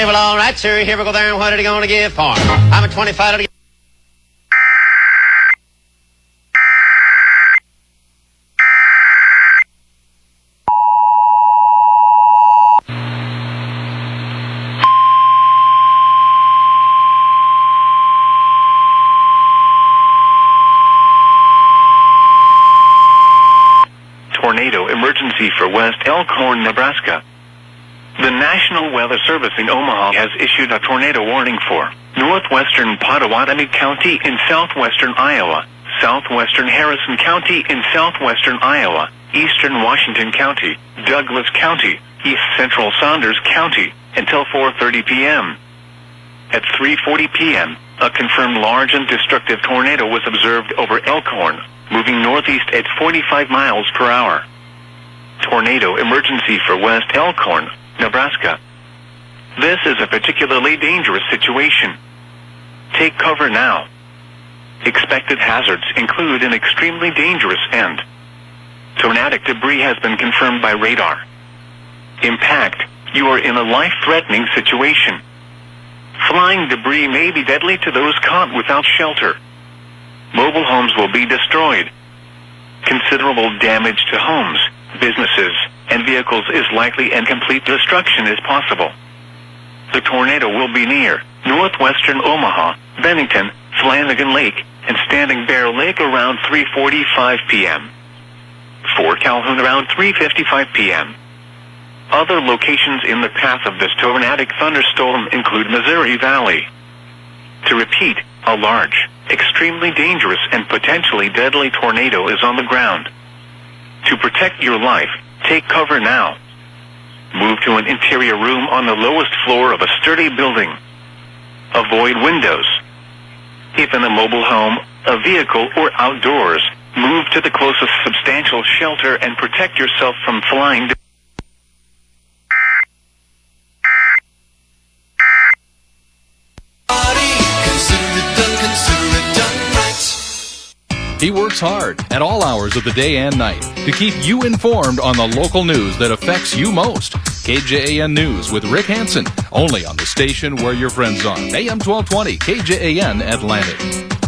well, all right, sir. Here we go there. And what are you going to give for? I'm a 25 to Tornado emergency for West Elkhorn, Nebraska. The National Weather Service in Omaha has issued a tornado warning for northwestern Pottawatomie County in southwestern Iowa, southwestern Harrison County in southwestern Iowa, eastern Washington County, Douglas County, east central Saunders County, until 4:30 p.m. At 3:40 p.m., a confirmed large and destructive tornado was observed over Elkhorn, moving northeast at 45 miles per hour. Tornado emergency for West Elkhorn, Nebraska. This is a particularly dangerous situation. Take cover now. Expected hazards include an extremely dangerous and tornadic debris has been confirmed by radar. Impact, you are in a life-threatening situation. Flying debris may be deadly to those caught without shelter. Mobile homes will be destroyed. Considerable damage to homes, businesses, and vehicles is likely and complete destruction is possible. The tornado will be near northwestern Omaha, Bennington, Flanagan Lake, and Standing Bear Lake around 3:45 p.m. Fort Calhoun around 3:55 p.m. Other locations in the path of this tornadic thunderstorm include Missouri Valley. To repeat, a large, extremely dangerous and potentially deadly tornado is on the ground. To protect your life, take cover now. Move to an interior room on the lowest floor of a sturdy building. Avoid windows. If in a mobile home, a vehicle, or outdoors, move to the closest substantial shelter and protect yourself from flying debris. He works hard at all hours of the day and night to keep you informed on the local news that affects you most. KJAN News with Rick Hansen, only on the station where your friends are. AM 1220, KJAN Atlantic.